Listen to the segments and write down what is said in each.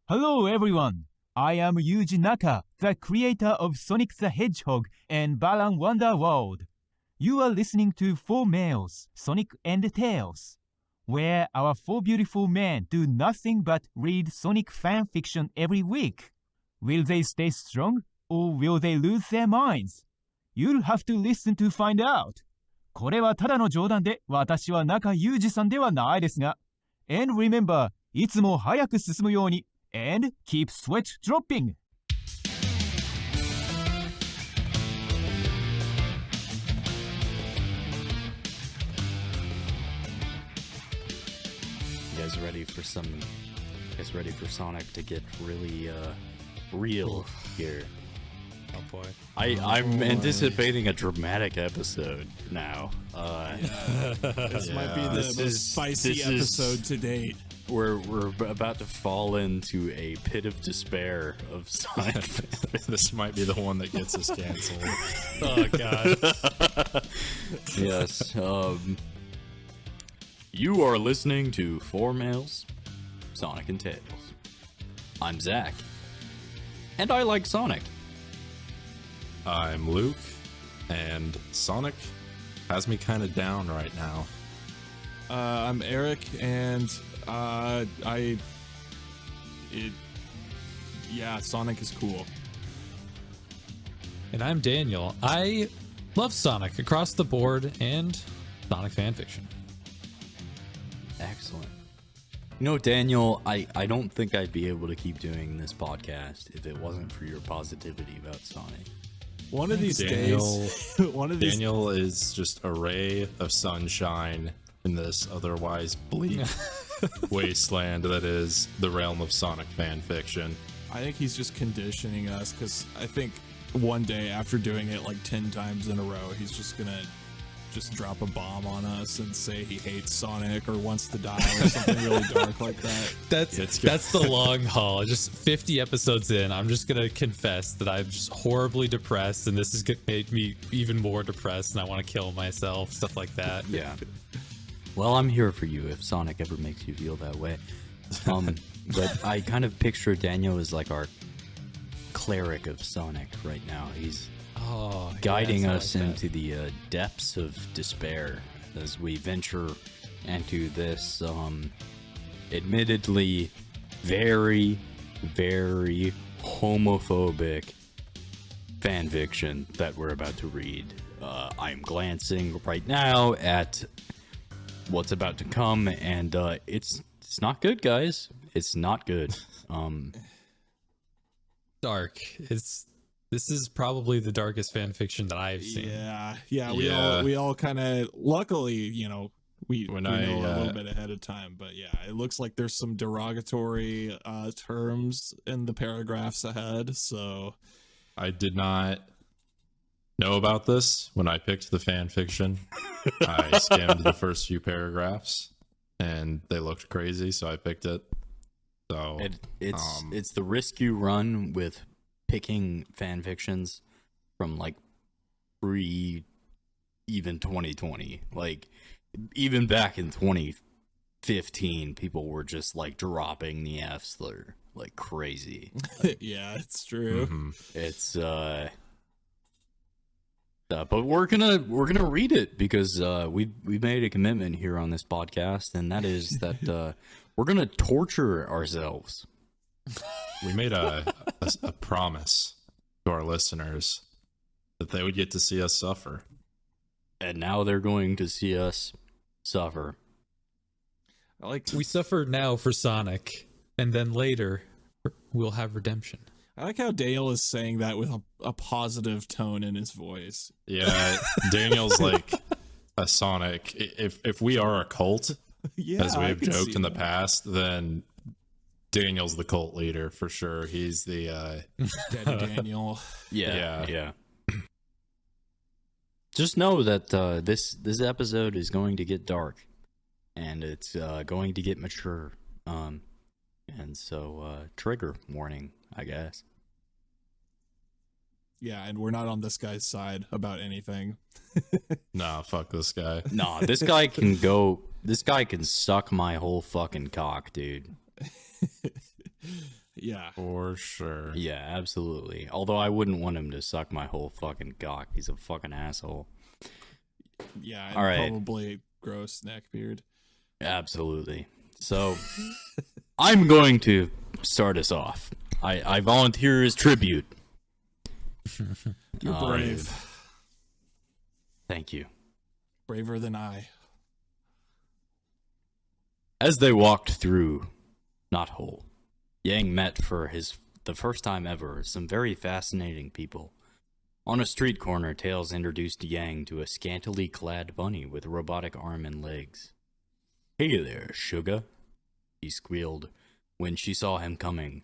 Hello everyone, I am Yuji Naka, the creator of Sonic the Hedgehog and Balan Wonder World. You are listening to 4 Males, Sonic and Tails, where our 4 beautiful men do nothing but read Sonic fan fiction every week. Will they stay strong, or will they lose their minds? You'll have to listen to find out. これはただの冗談で、私は中裕二さんではないですが。And remember, いつも早く進むように。And keep sweat dropping. You guys ready for Sonic to get really real here? Oh boy. I'm anticipating a dramatic episode now. This might be the most spicy episode to date. We're about to fall into a pit of despair of Sonic. This might be the one that gets us canceled. Oh god. Yes. You are listening to 4 Males, Sonic and Tails. I'm Zach, and I like Sonic. I'm Luke, and Sonic has me kind of down right now. I'm Eric, and Sonic is cool. And I'm Daniel. I love Sonic across the board and Sonic fanfiction. Excellent. You know, Daniel, I don't think I'd be able to keep doing this podcast if it wasn't for your positivity about Sonic. One of these days, Daniel is just a ray of sunshine in this otherwise bleak wasteland that is the realm of Sonic fan fiction. I think he's just conditioning us, because I think one day after doing it like 10 times in a row, he's just gonna drop a bomb on us and say he hates Sonic or wants to die or something really dark like that. That's the long haul. Just 50 episodes in, I'm just gonna confess that I'm just horribly depressed, and this has made me even more depressed, and I want to kill myself, stuff like that. Yeah. Well, I'm here for you if Sonic ever makes you feel that way. But I kind of picture Daniel as like our cleric of Sonic right now. He's guiding us into the depths of despair as we venture into this admittedly very, very homophobic fanfiction that we're about to read. I'm glancing right now at what's about to come, and it's not good, guys. It's not good. Dark. This is probably the darkest fan fiction that I've seen. We all kind of, luckily, you know, we know a little bit ahead of time, but yeah, it looks like there's some derogatory terms in the paragraphs ahead. So I did not know about this when I picked the fan fiction. I skimmed the first few paragraphs and they looked crazy, so I picked it. So it's the risk you run with picking fan fictions from like pre even 2020. Like even back in 2015, people were just like dropping the F slur like crazy. Like, yeah, it's true. Mm-hmm. It's but we're gonna read it because we made a commitment here on this podcast, and that is that we're gonna torture ourselves. We made a promise to our listeners that they would get to see us suffer, and now they're going to see us suffer. We suffer now for Sonic, and then later we'll have redemption. I like how Dale is saying that with a positive tone in his voice. Yeah, Daniel's like a Sonic. If we are a cult, as we've joked in the past, then Daniel's the cult leader for sure. He's the Daddy Daniel. Yeah. Just know that this episode is going to get dark, and it's going to get mature. And so trigger warning, I guess. Yeah, and we're not on this guy's side about anything. Nah, fuck this guy. Nah, this guy can go. This guy can suck my whole fucking cock, dude. Yeah. For sure. Yeah, absolutely. Although I wouldn't want him to suck my whole fucking cock. He's a fucking asshole. Yeah, and All right. probably gross neck beard. Absolutely. So, I'm going to start us off. I volunteer as tribute. You're brave. Thank you. Braver than I. As they walked through Knothole, Yang met for the first time ever some very fascinating people. On a street corner, Tails introduced Yang to a scantily clad bunny with a robotic arm and legs. "Hey there, sugar," he squealed when she saw him coming.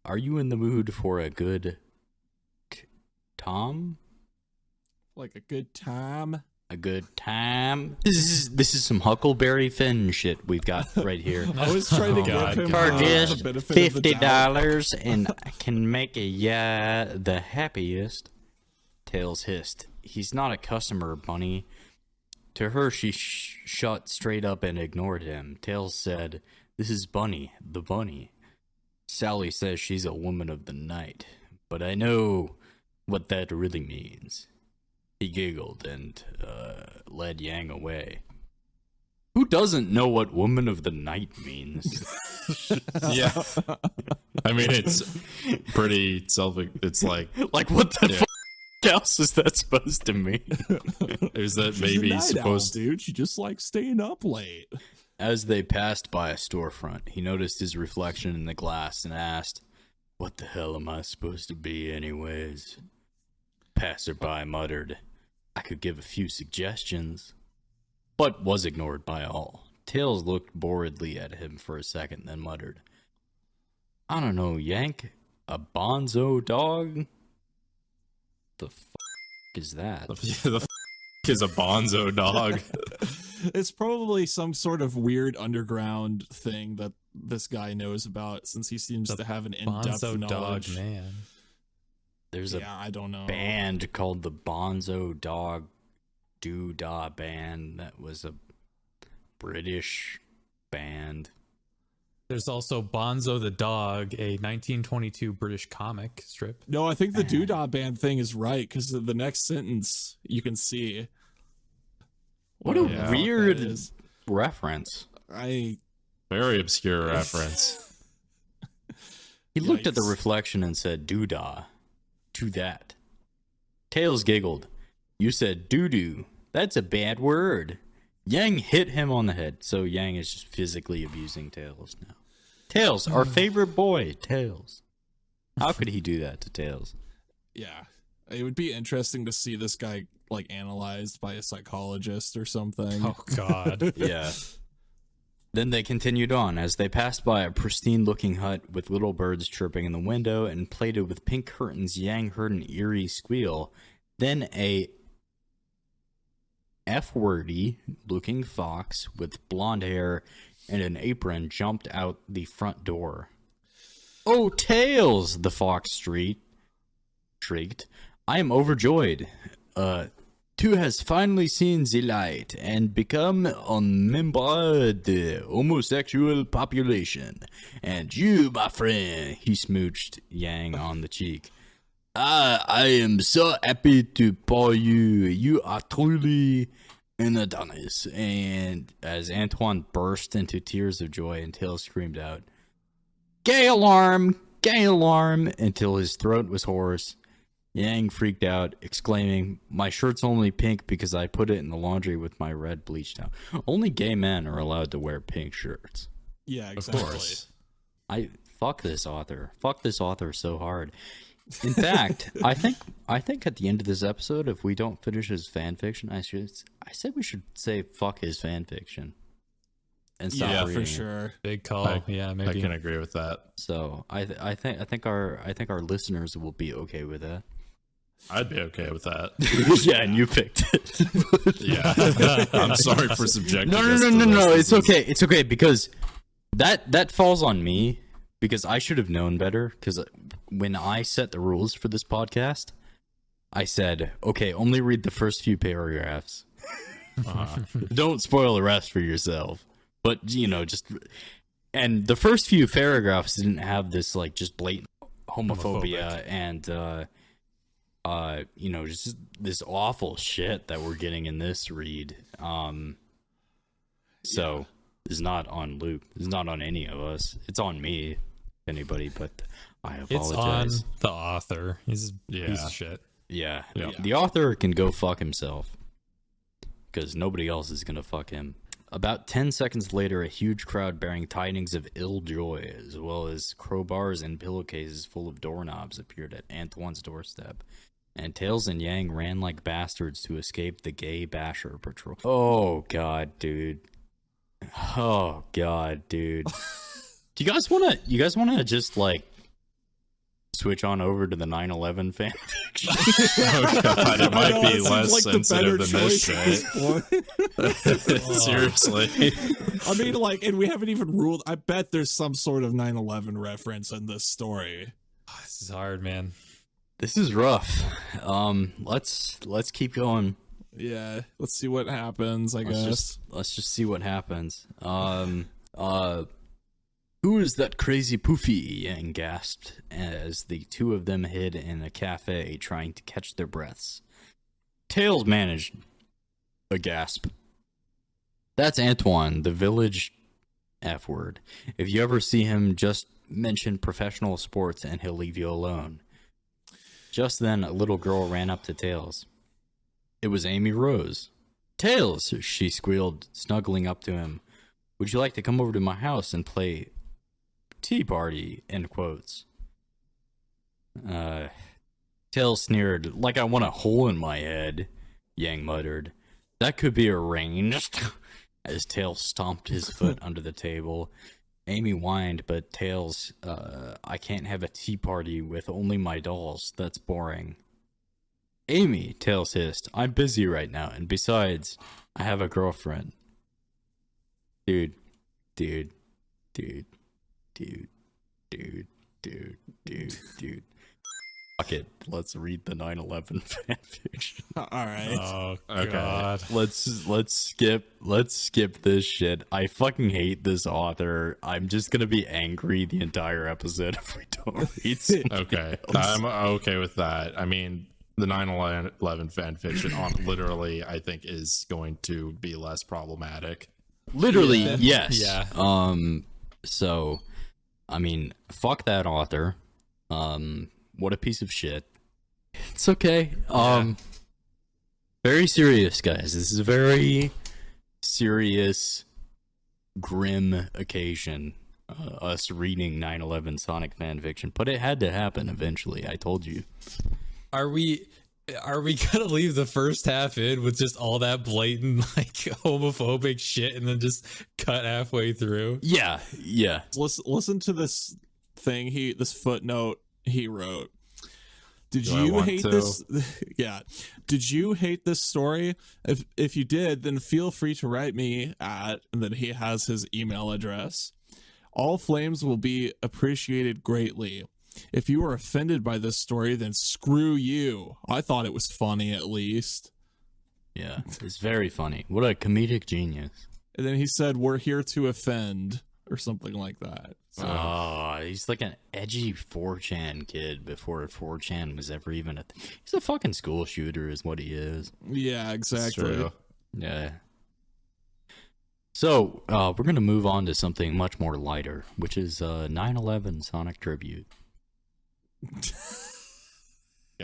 "Are you in the mood for a good Tom? Like a good time. A good time?" This is some Huckleberry Finn shit we've got right here. I was trying to God, give him For just the benefit of the doubt. $50 and I can make a the happiest. Tails hissed. "He's not a customer, Bunny." To her, she shut straight up and ignored him. Tails said, "This is Bunny, the bunny. Sally says she's a woman of the night, but I know what that really means." He giggled and led Yang away. Who doesn't know what woman of the night means? Yeah. I mean, it's pretty it's like, Like, what the fuck else is that supposed to mean? is that She's a maybe night supposed owl, dude. She just likes staying up late. As they passed by a storefront, he noticed his reflection in the glass and asked, "What the hell am I supposed to be anyways?" Passerby muttered, "I could give a few suggestions," but was ignored by all. Tails looked boredly at him for a second, then muttered, "I don't know, Yank, a bonzo dog? The is that?" the f- is a bonzo dog. It's probably some sort of weird underground thing that this guy knows about, since he seems to have an in-depth Bonzo knowledge. dog, man. There's Yeah, I don't know. a band called the Bonzo Dog Doodah Band that was a British band. There's also Bonzo the Dog, a 1922 British comic strip. No, I think the Doodah Band thing is right, because the next sentence you can see. What a the fuck that weird is. reference. Very obscure reference. He looked at the Yikes. reflection and said, "Doodah. To that." Tails giggled. "You said doo-doo. That's a bad word." Yang hit him on the head, so Yang is just physically abusing Tails now. Tails, our favorite boy, Tails. How could he do that to Tails? Yeah. It would be interesting to see this guy like analyzed by a psychologist or something. Oh, God. Yeah. Then they continued on. As they passed by a pristine-looking hut with little birds chirping in the window and plated with pink curtains, Yang heard an eerie squeal. Then a F-wordy looking fox with blonde hair and an apron jumped out the front door. "Oh, Tails!" the fox shrieked. "I am overjoyed. Tu has finally seen the light and become a member of the homosexual population. And you, my friend," he smooched Yang on the cheek. I am so happy to pour you. You are truly an Adonis." And as Antoine burst into tears of joy and Tails screamed out, "Gay alarm! Gay alarm!" until his throat was hoarse. Yang freaked out, exclaiming, "My shirt's only pink because I put it in the laundry with my red bleach towel." Only gay men are allowed to wear pink shirts. Yeah, Of exactly. course. Fuck this author. Fuck this author so hard. In fact, I think at the end of this episode, if we don't finish his fan fiction, I said we should say fuck his fan fiction and stop Yeah, reading for it. sure. Big call. Yeah, I maybe. can agree with that. So I think our listeners will be okay with that. I'd be okay with that. Yeah, and you picked it. Yeah. I'm sorry for subjecting No, us to this. it's okay. It's okay because that falls on me because I should have known better. Because when I set the rules for this podcast, I said, okay, only read the first few paragraphs. Don't spoil the rest for yourself. But just And the first few paragraphs didn't have this like just blatant homophobia and just this awful shit that we're getting in this read. So it's not on Luke. It's not on any of us. It's on me, anybody. But I apologize. It's on the author. He's a piece of shit. Yeah. The author can go fuck himself because nobody else is gonna fuck him. About 10 seconds later, a huge crowd bearing tidings of ill joy, as well as crowbars and pillowcases full of doorknobs, appeared at Antoine's doorstep, and Tails and Yang ran like bastards to escape the gay basher patrol. Oh god, dude. Oh god, dude. Do you guys wanna just like switch on over to the 9/11 fan fiction? Oh god, it might be less like sensitive than this shit. Seriously. I mean, like, and we haven't even ruled. I bet there's some sort of 9/11 reference in this story. This is hard, man. This is rough. Let's keep going. Yeah, let's see what happens. Guess. Let's just see what happens. Who is that crazy poofy? Yang gasped as the two of them hid in a cafe trying to catch their breaths. Tails managed a gasp. That's Antoine, the village F word. If you ever see him, just mention professional sports and he'll leave you alone. Just then, a little girl ran up to Tails. It was Amy Rose. Tails, she squealed, snuggling up to him. Would you like to come over to my house and play tea party? End quotes. Tails sneered, like I want a hole in my head, Yang muttered. That could be arranged. As Tails stomped his foot under the table. Amy whined, but Tails, I can't have a tea party with only my dolls. That's boring. Amy, Tails hissed, I'm busy right now, and besides, I have a girlfriend. Dude. Fuck it. Let's read the 9/11 fanfiction. All right. Oh Okay. god. Let's skip this shit. I fucking hate this author. I'm just gonna be angry the entire episode if we don't read it. Okay. I'm okay with that. I mean, the 9/11 fanfiction on literally, I think, is going to be less problematic. Literally, yes. Yeah. So, I mean, fuck that author. What a piece of shit. It's okay. Very serious, guys. This is a very serious, grim occasion. Us reading 9/11 Sonic fanfiction, but it had to happen eventually. I told you. Are we gonna leave the first half in with just all that blatant like homophobic shit and then just cut halfway through? Yeah. Listen to this thing. This footnote he wrote. Did Do I you want hate to? this? Yeah. Did you hate this story? If you did, then feel free to write me at, and then he has his email address. All flames will be appreciated greatly. If you were offended by this story, then screw you. I thought it was funny, at least. Yeah. It's very funny. What a comedic genius. And then he said, we're here to offend, or something like that. So, Oh, he's like an edgy 4chan kid before 4chan was ever even he's a fucking school shooter is what he is. yeah, It's exactly. true. Yeah. So, we're going to move on to something much more lighter, which is 9/11 Sonic Tribute.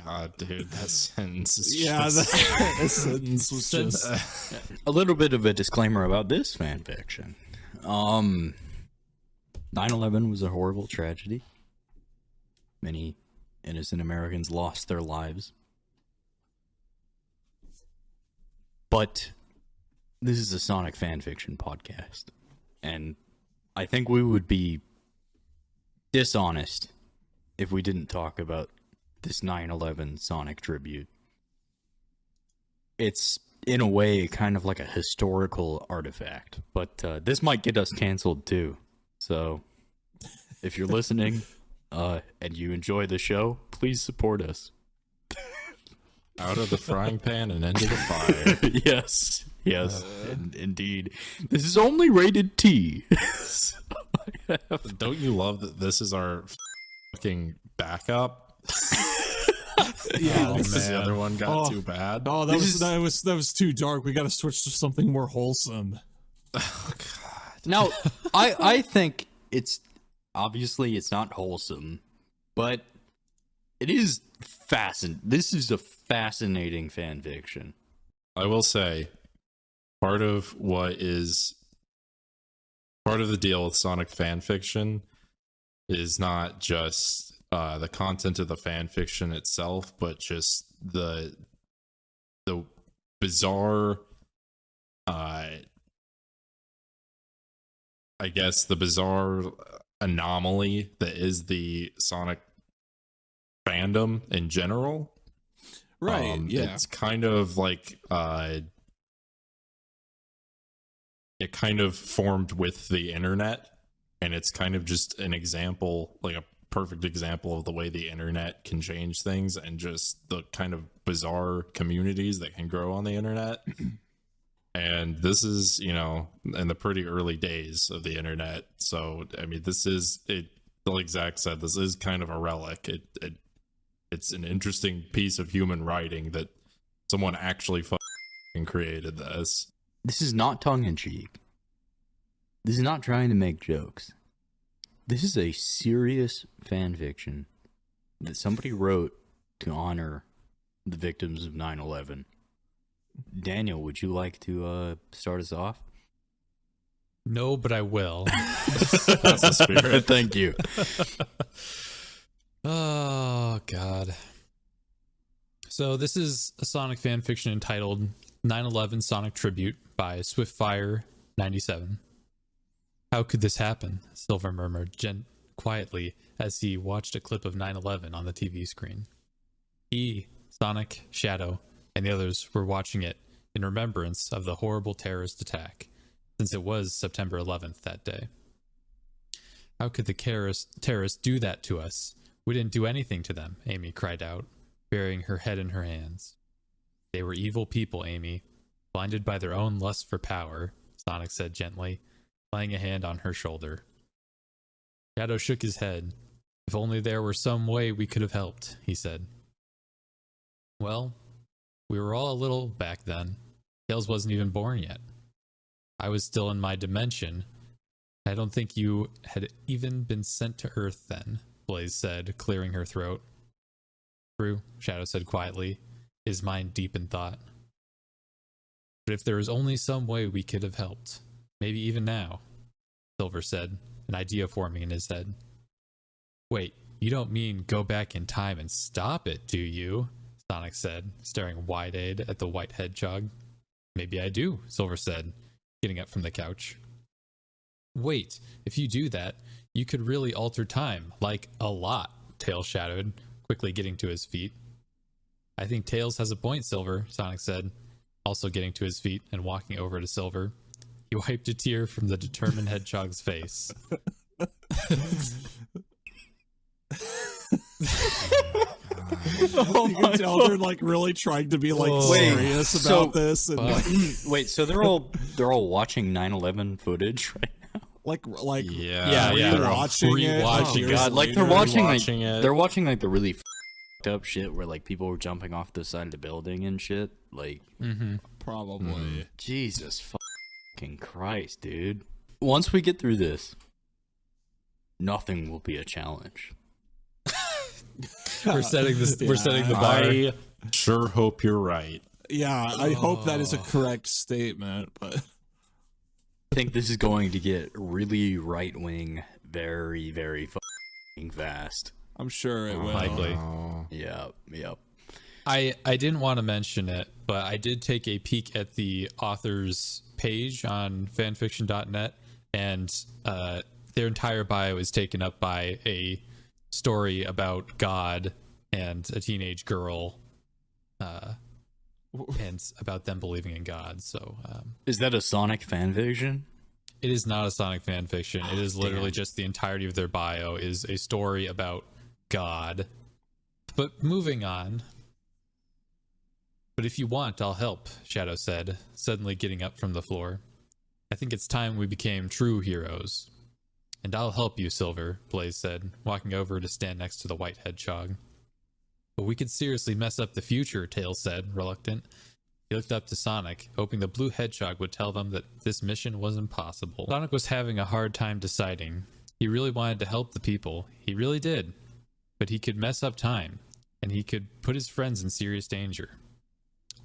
God, dude, that sentence is Yeah, just... that sentence was just... A little bit of a disclaimer about this fanfiction. 9/11 was a horrible tragedy. Many innocent Americans lost their lives. But this is a Sonic fanfiction podcast. And I think we would be dishonest if we didn't talk about this 9/11 Sonic tribute. It's, in a way, kind of like a historical artifact. But this might get us canceled, too. So, if you're listening and you enjoy the show, please support us. Out of the frying pan and into the fire. Yes, indeed. This is only rated T. Don't you love that this is our fucking backup? Yeah, Oh, this is- the other one got Oh. too bad. Oh, that was too dark. We got to switch to something more wholesome. Now, I think it's obviously it's not wholesome, but it is fascinating. This is a fascinating fan fiction. I will say, part of the deal with Sonic fan fiction is not just the content of the fan fiction itself, but just the bizarre, I guess the bizarre anomaly that is the Sonic fandom in general. Right. Yeah. It's kind of like it kind of formed with the internet, and it's kind of just an example, like a perfect example of the way the internet can change things and just the kind of bizarre communities that can grow on the internet. And this is, in the pretty early days of the internet. So, I mean, this is it. Like Zach said, this is kind of a relic. It's an interesting piece of human writing that someone actually fucking created this. This is not tongue-in-cheek. This is not trying to make jokes. This is a serious fan fiction that somebody wrote to honor the victims of 9/11. Daniel, would you like to start us off? No, but I will. That's the spirit. Thank you. Oh, God. So this is a Sonic fan fiction entitled 9/11 Sonic Tribute by Swiftfire97. How could this happen? Silver murmured quietly as he watched a clip of 9/11 on the TV screen. He, Sonic, Shadow, and the others were watching it in remembrance of the horrible terrorist attack, since it was September 11th that day. How could the terrorists do that to us? We didn't do anything to them, Amy cried out, burying her head in her hands. They were evil people, Amy, blinded by their own lust for power, Sonic said gently, laying a hand on her shoulder. Shadow shook his head. If only there were some way we could have helped, he said. Well, we were all a little back then. Tails wasn't even born yet. I was still in my dimension. I don't think you had even been sent to Earth then, Blaze said, clearing her throat. True, Shadow said quietly, his mind deep in thought. But if there was only some way we could have helped, maybe even now, Silver said, an idea forming in his head. Wait, you don't mean go back in time and stop it, do you? Sonic said, staring wide-eyed at the white hedgehog. Maybe I do, Silver said, getting up from the couch. Wait, if you do that, you could really alter time, like a lot, Tails shadowed, quickly getting to his feet. I think Tails has a point, Silver, Sonic said, also getting to his feet and walking over to Silver. He wiped a tear from the determined hedgehog's face. You can tell they're like really trying to be like serious about this, and Wait, so they're all watching 9/11 footage right now? like Yeah, rewatching it. rewatching years it. God, like later. they're watching it. they're watching like the really fucked up shit where like people were jumping off the side of the building and shit. Like, Probably. Jesus fucking Christ, dude. Once we get through this, nothing will be a challenge. We're setting the bar. I sure hope you're right. Yeah, I hope that is a correct statement, but I think this is going to get really right wing very, very fucking fast. I'm sure it will. Likely. Yep. I didn't want to mention it, but I did take a peek at the author's page on fanfiction.net, and their entire bio is taken up by a story about God and a teenage girl, and about them believing in God. So, Is that a Sonic fanfiction? it is not a Sonic fan fiction. It is literally just the entirety of their bio is a story about God. But moving on. But if you want, I'll help, Shadow said, suddenly getting up from the floor. I think it's time we became true heroes. And I'll help you, Silver, Blaze said, walking over to stand next to the white hedgehog. But we could seriously mess up the future, Tails said, reluctant. He looked up to Sonic, hoping the blue hedgehog would tell them that this mission was impossible. Sonic was having a hard time deciding. He really wanted to help the people. He really did. But he could mess up time, and he could put his friends in serious danger.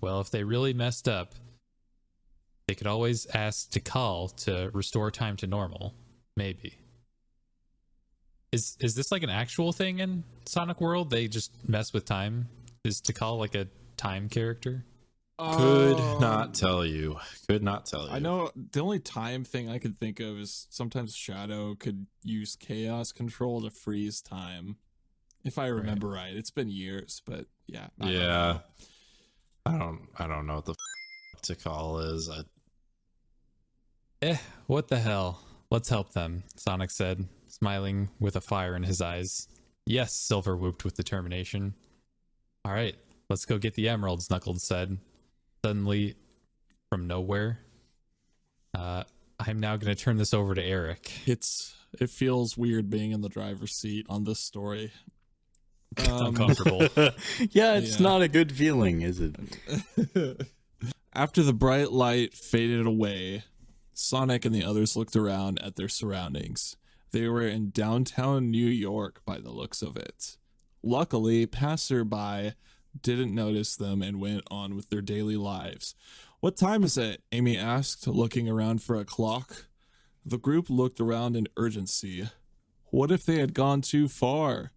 Well, if they really messed up, they could always ask Tikal to restore time to normal. Maybe. Is this like an actual thing in Sonic World? They just mess with time? Is Tikal like a time character? Could not tell you. Could not tell you. I know the only time thing I could think of is sometimes Shadow could use chaos control to freeze time. If I remember right. It's been years, but yeah. Yeah. I don't know what the Tikal is. What the hell? Let's help them, Sonic said, smiling with a fire in his eyes. Yes, Silver whooped with determination. All right, let's go get the emeralds, Knuckles said. Suddenly, from nowhere, I'm now going to turn this over to Eric. It feels weird being in the driver's seat on this story. Uncomfortable. Yeah, it's not a good feeling, is it? After the bright light faded away, Sonic and the others looked around at their surroundings. They were in downtown New York by the looks of it. Luckily, passerby didn't notice them and went on with their daily lives. What time is it? Amy asked, looking around for a clock. The group looked around in urgency. What if they had gone too far?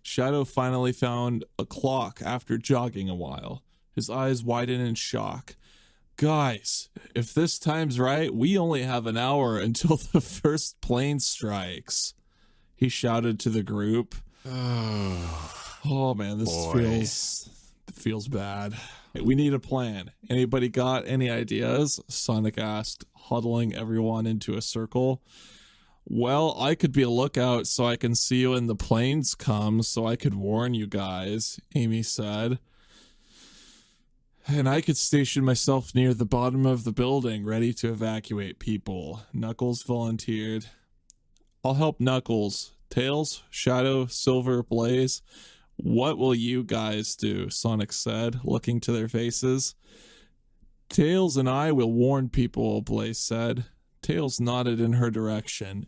Shadow finally found a clock after jogging a while. His eyes widened in shock. Guys, if this time's right, we only have an hour until the first plane strikes. He shouted to the group. Oh man, this feels bad. We need a plan. Anybody got any ideas? Sonic asked, huddling everyone into a circle. Well, I could be a lookout so I can see you when the planes come so I could warn you guys, Amy said. And I could station myself near the bottom of the building, ready to evacuate people. Knuckles volunteered. I'll help Knuckles. Tails, Shadow, Silver, Blaze. What will you guys do? Sonic said, looking to their faces. Tails and I will warn people, Blaze said. Tails nodded in her direction.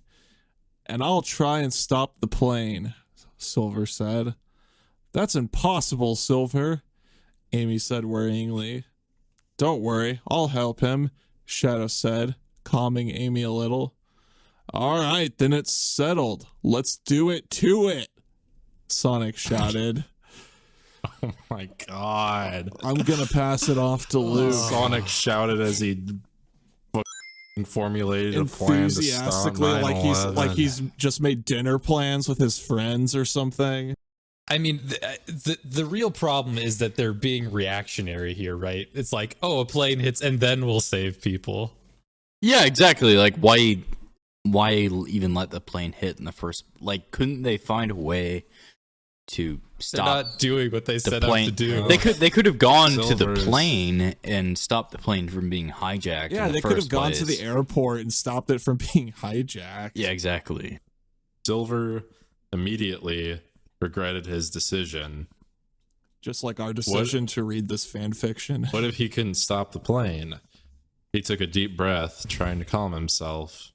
And I'll try and stop the plane, Silver said. That's impossible, Silver, Amy said worryingly. Don't worry, I'll help him, Shadow said, calming Amy a little. All right, then it's settled. Let's do it to it, Sonic shouted. Oh my god. I'm gonna pass it off to Luke. Sonic shouted as he formulated a plan to stop 9/11. like he's just made dinner plans with his friends or something. I mean, the real problem is that they're being reactionary here, right? It's like, oh, a plane hits and then we'll save people. Yeah, exactly. Like, why even let the plane hit in the first? Like, couldn't they find a way to stop? They're not doing what they set plane out to do. They could have gone to the plane and stopped the plane from being hijacked. Yeah, they could have gone to the airport and stopped it from being hijacked. Yeah, exactly. Silver immediately regretted his decision. Just like our decision to read this fan fiction. What if he couldn't stop the plane? He took a deep breath, trying to calm himself.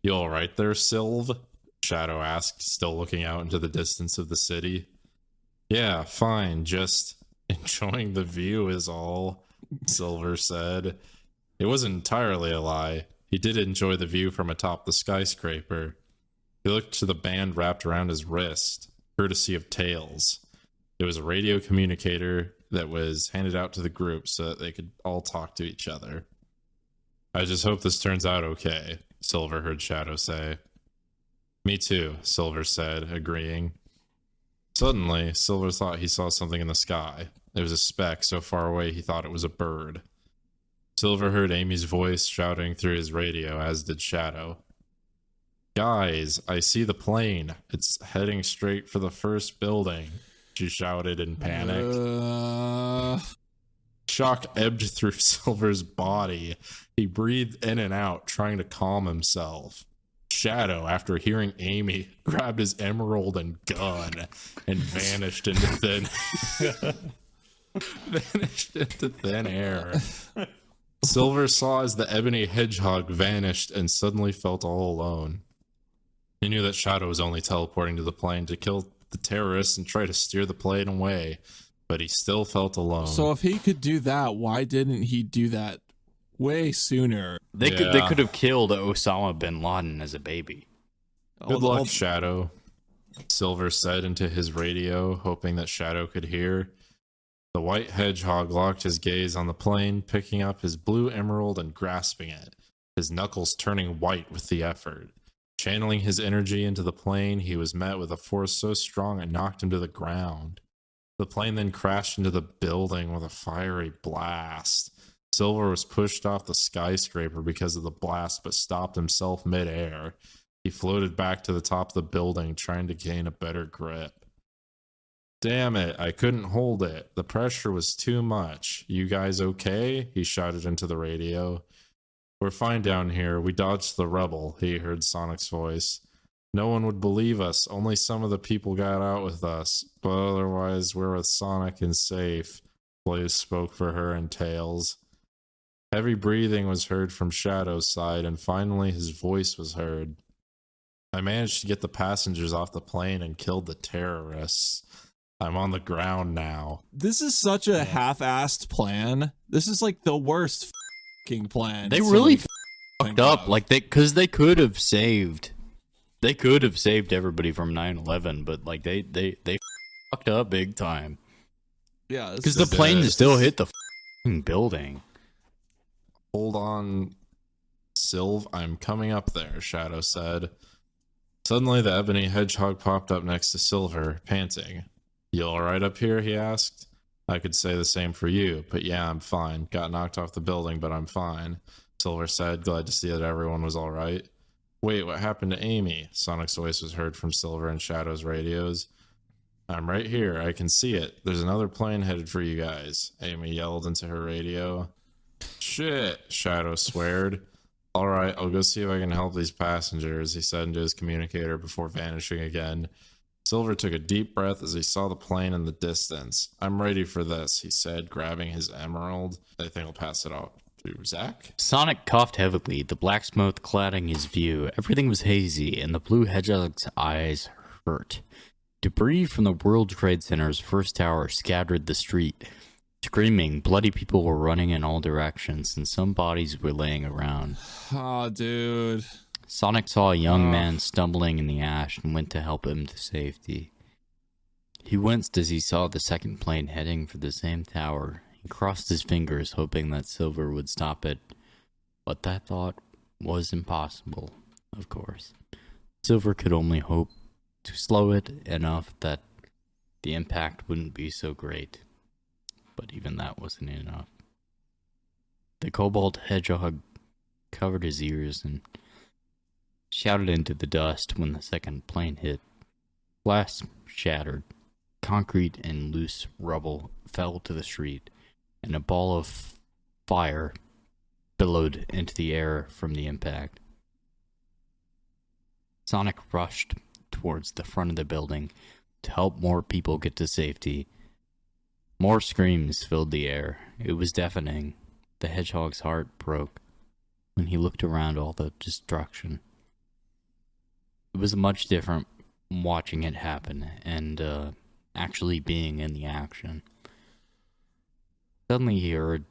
You all right there, Silv? Shadow asked, still looking out into the distance of the city. Yeah, fine, just enjoying the view is all, Silver said. It wasn't entirely a lie. He did enjoy the view from atop the skyscraper. He looked to the band wrapped around his wrist, courtesy of Tails. It was a radio communicator that was handed out to the group so that they could all talk to each other. I just hope this turns out okay, Silver heard Shadow say. Me too, Silver said, agreeing. Suddenly, Silver thought he saw something in the sky. It was a speck so far away he thought it was a bird. Silver heard Amy's voice shouting through his radio, as did Shadow. Guys, I see the plane. It's heading straight for the first building, she shouted in panic. Shock ebbed through Silver's body. He breathed in and out, trying to calm himself. Shadow, after hearing Amy, grabbed his emerald and gun and vanished into thin air. Silver saw as the ebony hedgehog vanished and suddenly felt all alone. He knew that Shadow was only teleporting to the plane to kill the terrorists and try to steer the plane away, but he still felt alone. So if he could do that, why didn't he do that way sooner? They could have killed Osama bin Laden as a baby. Good luck, Shadow, Silver said into his radio, hoping that Shadow could hear. The white hedgehog locked his gaze on the plane, picking up his blue emerald and grasping it, his knuckles turning white with the effort. Channeling his energy into the plane, he was met with a force so strong it knocked him to the ground. The plane then crashed into the building with a fiery blast. Silver was pushed off the skyscraper because of the blast, but stopped himself mid-air. He floated back to the top of the building, trying to gain a better grip. Damn it, I couldn't hold it. The pressure was too much. You guys okay? He shouted into the radio. We're fine down here. We dodged the rebel, he heard Sonic's voice. No one would believe us. Only some of the people got out with us. But otherwise, we're with Sonic and safe. Blaze spoke for her and Tails. Heavy breathing was heard from Shadow's side, and finally his voice was heard. I managed to get the passengers off the plane and killed the terrorists. I'm on the ground now. This is such a half-assed plan. This is like the worst f***ing plan. They really fucked up, like because they could have saved everybody from 9/11, but like they fucked up big time. Yeah, because the plane still hit the building. Hold on, Sylv, I'm coming up there, Shadow said. Suddenly the ebony hedgehog popped up next to Silver, panting. You alright up here, he asked. I could say the same for you, but yeah, I'm fine. Got knocked off the building, but I'm fine, Silver said, glad to see that everyone was alright. Wait, what happened to Amy? Sonic's voice was heard from Silver and Shadow's radios. I'm right here, I can see it. There's another plane headed for you guys, Amy yelled into her radio. Shit, Shadow sweared. Alright, I'll go see if I can help these passengers, he said into his communicator before vanishing again. Silver took a deep breath as he saw the plane in the distance. I'm ready for this, he said, grabbing his emerald. I think I'll pass it off to Zach. Sonic coughed heavily, the black smoke clouding his view. Everything was hazy, and the blue hedgehog's eyes hurt. Debris from the World Trade Center's first tower scattered the street. Screaming, bloody people were running in all directions, and some bodies were laying around. Oh, dude. Sonic saw a young man stumbling in the ash and went to help him to safety. He winced as he saw the second plane heading for the same tower. He crossed his fingers, hoping that Silver would stop it. But that thought was impossible, of course. Silver could only hope to slow it enough that the impact wouldn't be so great. But even that wasn't enough. The cobalt hedgehog covered his ears and shouted into the dust when the second plane hit. Glass shattered. Concrete and loose rubble fell to the street, and a ball of fire billowed into the air from the impact. Sonic rushed towards the front of the building to help more people get to safety. More screams filled the air. It was deafening. The hedgehog's heart broke when he looked around all the destruction. It was much different watching it happen and actually being in the action. Suddenly he heard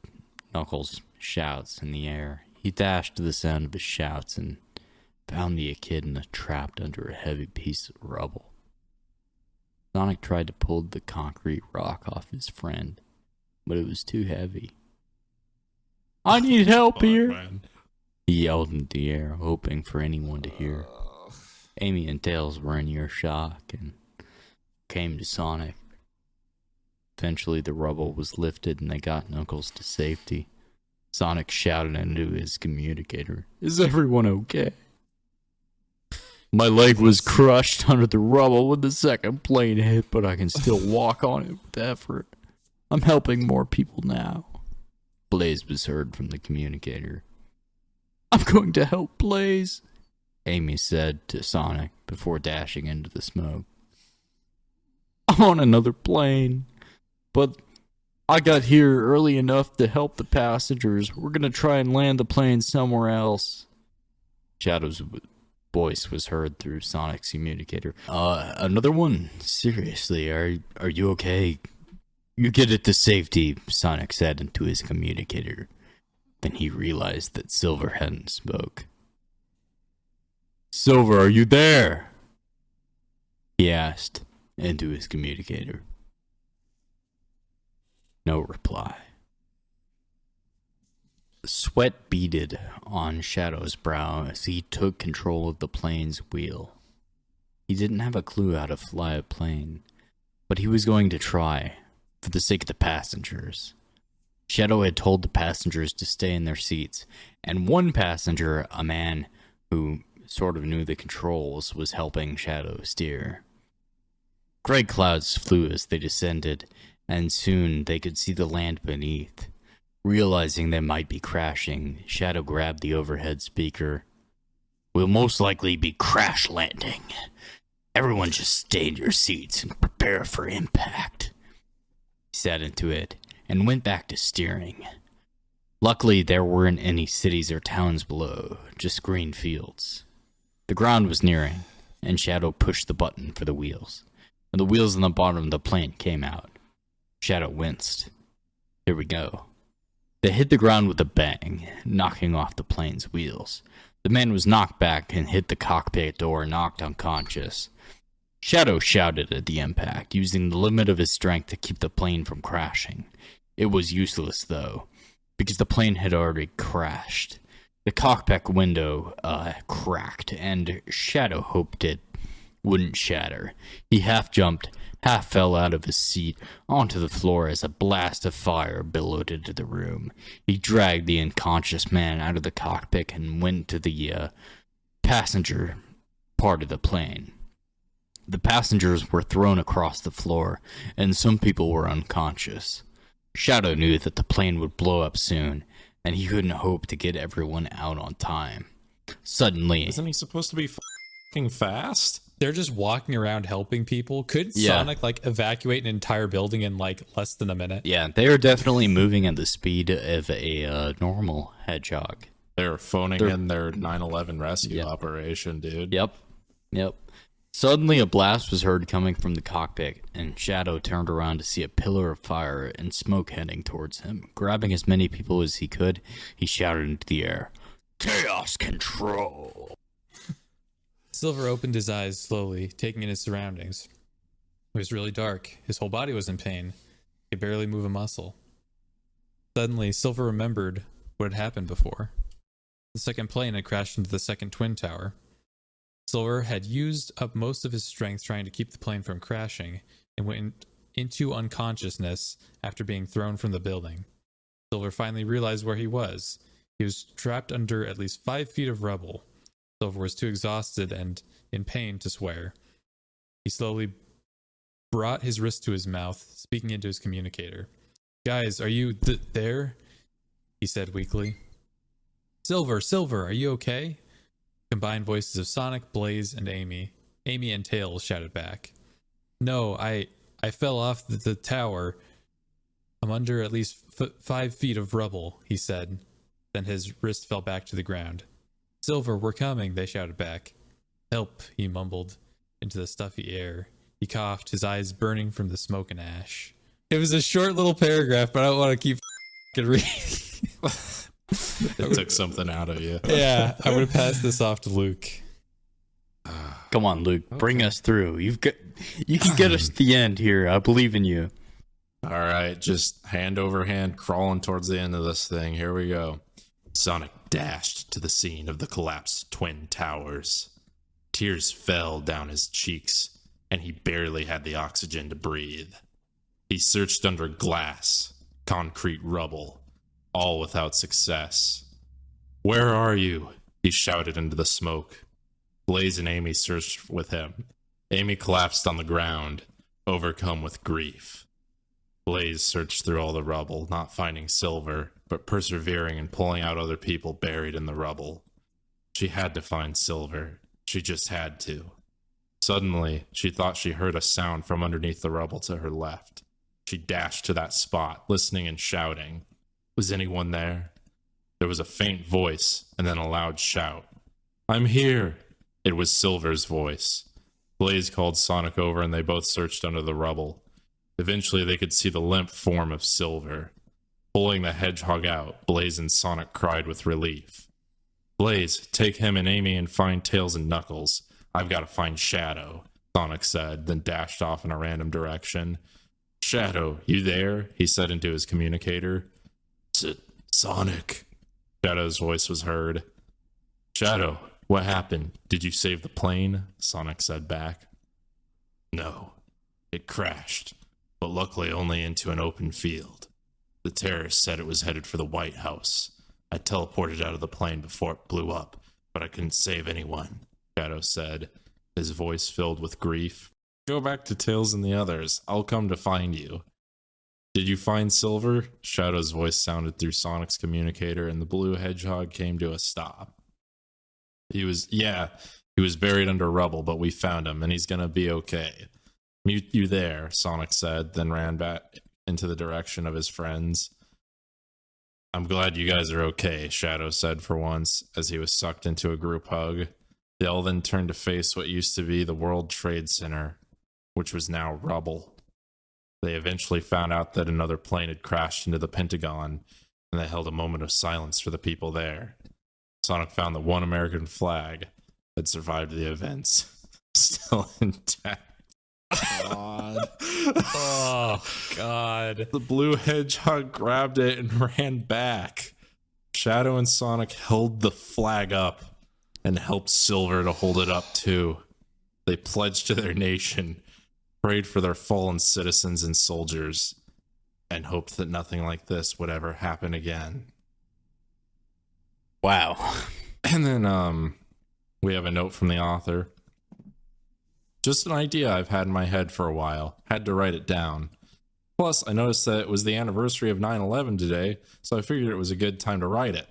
Knuckles' shouts in the air. He dashed to the sound of his shouts and found the echidna trapped under a heavy piece of rubble. Sonic tried to pull the concrete rock off his friend, but it was too heavy. I need help here! Man. He yelled into the air, hoping for anyone to hear. Amy and Tails were in earshot and came to Sonic. Eventually the rubble was lifted and they got Knuckles to safety. Sonic shouted into his communicator, "Is everyone okay?" My leg was crushed under the rubble when the second plane hit, but I can still walk on it with effort. I'm helping more people now. Blaze was heard from the communicator. I'm going to help Blaze. Amy said to Sonic before dashing into the smoke. I'm on another plane, but I got here early enough to help the passengers. We're gonna try and land the plane somewhere else. Shadow's voice was heard through Sonic's communicator. Another one? Seriously, are you okay? You get it to safety, Sonic said into his communicator. Then he realized that Silver hadn't spoke. Silver, are you there? He asked into his communicator. No reply. Sweat beaded on Shadow's brow as he took control of the plane's wheel. He didn't have a clue how to fly a plane, but he was going to try, for the sake of the passengers. Shadow had told the passengers to stay in their seats, and one passenger, a man who sort of knew the controls, was helping Shadow steer. Gray clouds flew as they descended, and soon they could see the land beneath. Realizing they might be crashing, Shadow grabbed the overhead speaker. We'll most likely be crash landing. Everyone just stay in your seats and prepare for impact. He sat into it and went back to steering. Luckily, there weren't any cities or towns below, just green fields. The ground was nearing, and Shadow pushed the button for the wheels, and the wheels on the bottom of the plane came out. Shadow winced. Here we go. They hit the ground with a bang, knocking off the plane's wheels. The man was knocked back and hit the cockpit door, knocked unconscious. Shadow shouted at the impact, using the limit of his strength to keep the plane from crashing. It was useless, though, because the plane had already crashed. The cockpit window cracked, and Shadow hoped it wouldn't shatter. He half jumped, half fell out of his seat onto the floor as a blast of fire billowed into the room. He dragged the unconscious man out of the cockpit and went to the passenger part of the plane. The passengers were thrown across the floor, and some people were unconscious. Shadow knew that the plane would blow up soon, and he couldn't hope to get everyone out on time. Suddenly... Isn't he supposed to be f***ing fast? They're just walking around helping people. Could Sonic evacuate an entire building in less than a minute? Yeah, they are definitely moving at the speed of a normal hedgehog. They're phoning in their 9/11 rescue operation, dude. Yep. Suddenly a blast was heard coming from the cockpit, and Shadow turned around to see a pillar of fire and smoke heading towards him. Grabbing as many people as he could, he shouted into the air, Chaos Control! Silver opened his eyes slowly, taking in his surroundings. It was really dark. His whole body was in pain. He could barely move a muscle. Suddenly, Silver remembered what had happened before. The second plane had crashed into the second twin tower. Silver had used up most of his strength trying to keep the plane from crashing and went into unconsciousness after being thrown from the building. Silver finally realized where he was. He was trapped under at least 5 feet of rubble. Silver was too exhausted and in pain to swear. He slowly brought his wrist to his mouth, speaking into his communicator. Guys, are you there? He said weakly. Silver, are you okay? Combined voices of Sonic, Blaze, and Amy. Amy and Tails shouted back. No, I fell off the tower. I'm under at least 5 feet of rubble, he said. Then his wrist fell back to the ground. Silver, we're coming, they shouted back. Help, he mumbled into the stuffy air. He coughed, his eyes burning from the smoke and ash. It was a short little paragraph, but I don't want to keep reading. It took something out of you. Yeah, I would have passed this off to Luke. Come on, Luke, bring us through. You can get us to the end here. I believe in you. All right, just hand over hand crawling towards the end of this thing. Here we go. Sonic dashed to the scene of the collapsed twin towers. Tears fell down his cheeks, and he barely had the oxygen to breathe. He searched under glass, concrete rubble, all without success. Where are you? He shouted into the smoke. Blaze and Amy searched with him. Amy collapsed on the ground, overcome with grief. Blaze searched through all the rubble, not finding Silver, but persevering and pulling out other people buried in the rubble. She had to find Silver. She just had to. Suddenly, she thought she heard a sound from underneath the rubble to her left. She dashed to that spot, listening and shouting. Was anyone there? There was a faint voice, and then a loud shout. I'm here! It was Silver's voice. Blaze called Sonic over, and they both searched under the rubble. Eventually, they could see the limp form of Silver. Pulling the hedgehog out, Blaze and Sonic cried with relief. Blaze, take him and Amy and find Tails and Knuckles. I've got to find Shadow, Sonic said, then dashed off in a random direction. Shadow, you there? He said into his communicator. Sonic. Shadow's voice was heard. Shadow, what happened? Did you save the plane? Sonic said back. No, it crashed, but luckily only into an open field. The terrorists said it was headed for the White House. I teleported out of the plane before it blew up, but I couldn't save anyone, Shadow said, his voice filled with grief. Go back to Tails and the others. I'll come to find you. Did you find Silver? Shadow's voice sounded through Sonic's communicator, and the blue hedgehog came to a stop. He was buried under rubble, but we found him, and he's gonna be okay. Mute you there, Sonic said, then ran back into the direction of his friends. I'm glad you guys are okay, Shadow said for once, as he was sucked into a group hug. They all then turned to face what used to be the World Trade Center, which was now rubble. They eventually found out that another plane had crashed into the Pentagon, and they held a moment of silence for the people there. Sonic found that one American flag had survived the events, still intact. God. Oh, God. The blue hedgehog grabbed it and ran back. Shadow and Sonic held the flag up and helped Silver to hold it up too. They pledged to their nation, prayed for their fallen citizens and soldiers, and hoped that nothing like this would ever happen again. Wow. And then we have a note from the author. Just an idea I've had in my head for a while. Had to write it down. Plus, I noticed that it was the anniversary of 9/11 today, so I figured it was a good time to write it.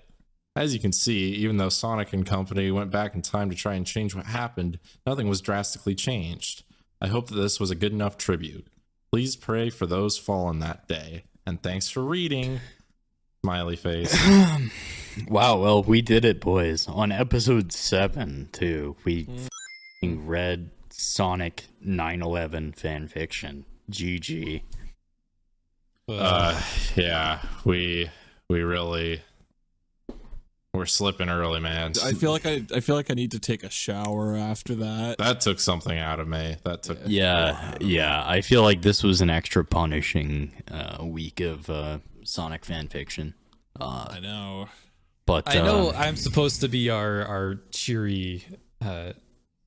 As you can see, even though Sonic and company went back in time to try and change what happened, nothing was drastically changed. I hope that this was a good enough tribute. Please pray for those fallen that day. And thanks for reading. Smiley face. Wow, well, we did it, boys. On episode 7, too. We f***ing read Sonic 9/11 fanfiction. GG. Yeah, we really... We're slipping early, man. I feel like I need to take a shower after that. That took something out of me. That took... Yeah. I feel like this was an extra punishing week of Sonic fanfiction. I know. But I know I'm supposed to be our cheery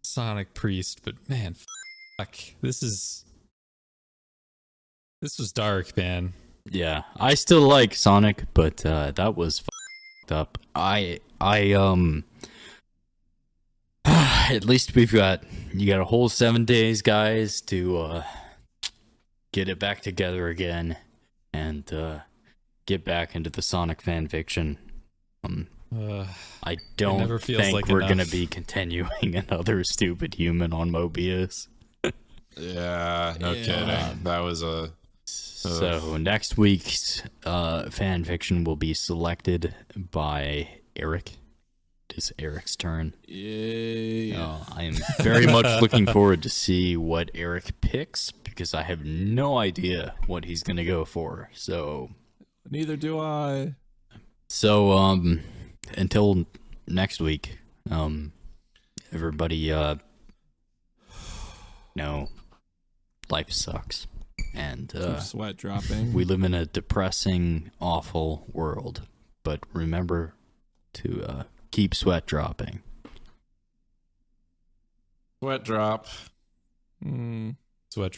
Sonic priest, but man, fuck. This was dark, man. Yeah, I still like Sonic, but that was f***ed up. At least you got a whole 7 days, guys, to get it back together again and get back into the Sonic fanfiction. I don't never feels think like we're enough. gonna be continuing another stupid human on Mobius. Yeah, no kidding. That was a... So next week's fanfiction will be selected by Eric. It is Eric's turn. Yeah. I am very much looking forward to see what Eric picks because I have no idea what he's gonna go for. So Neither do I. Until next week, everybody, life sucks. And Keep sweat dropping. we live in a depressing, awful world. But remember to keep sweat dropping. Sweat drop. Mm. Sweat